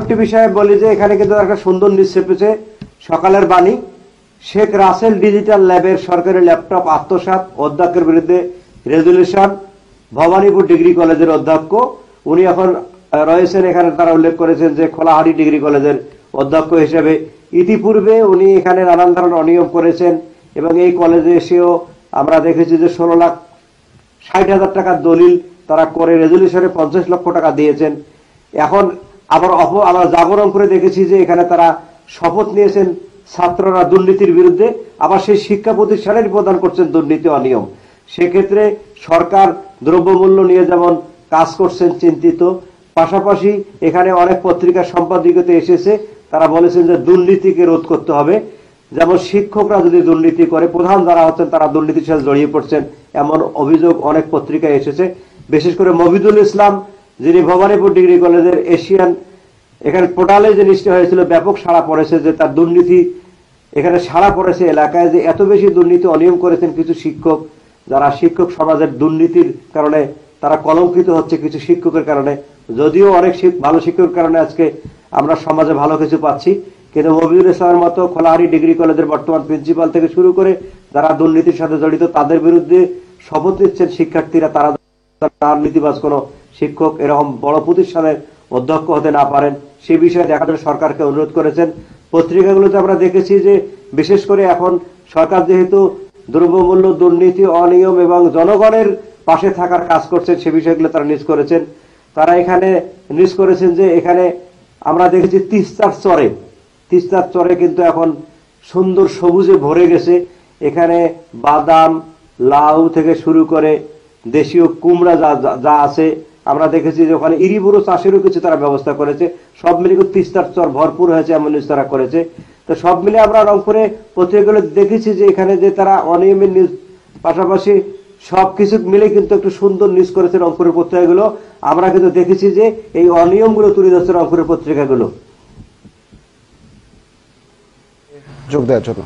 পরবর্তী বিষয়ে বলি যে এখানে কিন্তু একটা সুন্দর নিউজ চেপেছে সকালের বাণী, শেখ রাসেল ডিজিটাল ল্যাবের সরকারি ল্যাপটপ আত্মসাৎ, অধ্যক্ষের বিরুদ্ধে রেজুলেশন। ভবানীপুর ডিগ্রি কলেজের অধ্যক্ষ উনি এখন রয়েছেন এখানে, তারা উল্লেখ করেছেন যে খোলাহাটি ডিগ্রি কলেজের অধ্যক্ষ হিসেবে। ইতিপূর্বে উনি এখানে নানান ধরনের অনিয়ম করেছেন এবং এই কলেজে এসেও আমরা দেখেছি যে 16,60,000 টাকার দলিল তারা করে রেজুলেশনে 50 লক্ষ টাকা দিয়েছেন। এখন আবার আমরা জাগরণ করে দেখেছি যে এখানে তারা শপথ নিয়েছেন ছাত্ররা দুর্নীতির বিরুদ্ধে, আবার সেই শিক্ষা প্রতিষ্ঠানের প্রদান করছেন দুর্নীতি অনিয়ম। সেক্ষেত্রে সরকার দ্রব্যমূল্য নিয়ে যেমন কাজ করছেন চিন্তিত, পাশাপাশি এখানে অনেক পত্রিকার সম্পাদকীয়তে এসেছে, তারা বলেছেন যে দুর্নীতিকে রোধ করতে হবে। যেমন শিক্ষকরা যদি দুর্নীতি করে, প্রধান যারা হচ্ছেন তারা দুর্নীতির সাথে জড়িয়ে পড়ছেন, এমন অভিযোগ অনেক পত্রিকায় এসেছে। বিশেষ করে মফিদুল ইসলাম, যিনি ভবানীপুর ডিগ্রি কলেজের এশিয়ান এখানে পোর্টালে জিনিসটা হয়েছিল, ব্যাপক সাড়া পড়েছে যে তার দুর্নীতি এখানে সাড়া পড়েছে এলাকায়, যে এত বেশি দুর্নীতি অনিয়ম করেছেন কিছু শিক্ষক, যারা শিক্ষক সমাজের দুর্নীতির কারণে তারা কলঙ্কিত হচ্ছে কিছু শিক্ষকের কারণে। যদিও অনেক ভালো শিক্ষকের কারণে আজকে আমরা সমাজে ভালো কিছু পাচ্ছি, কিন্তু মফিদুল ইসলামের মতো খোলাহাটি ডিগ্রি কলেজের বর্তমান প্রিন্সিপাল থেকে শুরু করে যারা দুর্নীতির সাথে জড়িত, তাদের বিরুদ্ধে শপথ নিচ্ছেন শিক্ষার্থীরা, তারা দুর্নীতিবাজ কোনো শিক্ষক এরকম বড় প্রতিষ্ঠানের অধ্যক্ষ হতে না পারেন সে বিষয়ে দেখার জন্য সরকারকে অনুরোধ করেছেন। পত্রিকাগুলোতে আমরা দেখেছি যে বিশেষ করে এখন সরকার যেহেতু দ্রব্যমূল্য, দুর্নীতি, অনিয়ম এবং জনগণের পাশে থাকার কাজ করছেন, সে বিষয়গুলো তারা নিউজ করেছেন। তারা এখানে নিউজ করেছেন যে এখানে আমরা দেখেছি তিস্তার চরে কিন্তু এখন সুন্দর সবুজে ভরে গেছে। এখানে বাদাম, লাউ থেকে শুরু করে দেশীয় কুমড়া যা আছে, আমরা দেখেছি যে ওখানে ইরিবুরো চাষেরও কিছু তারা ব্যবস্থা করেছে। সব মিলে তিস্তার চর ভরপুর হয়েছে এমন নিউজ তারা করেছে। তো সব মিলে আমরা রংপুরে পত্রিকাগুলো দেখেছি যে এখানে যে তারা অনিয়মের নিউজ পাশাপাশি সবকিছু মিলে কিন্তু একটু সুন্দর নিউজ করেছে রংপুরের পত্রিকাগুলো। আমরা কিন্তু দেখেছি যে এই অনিয়মগুলো তুলে ধরছে রংপুরের পত্রিকাগুলো। যোগ দেওয়ার জন্য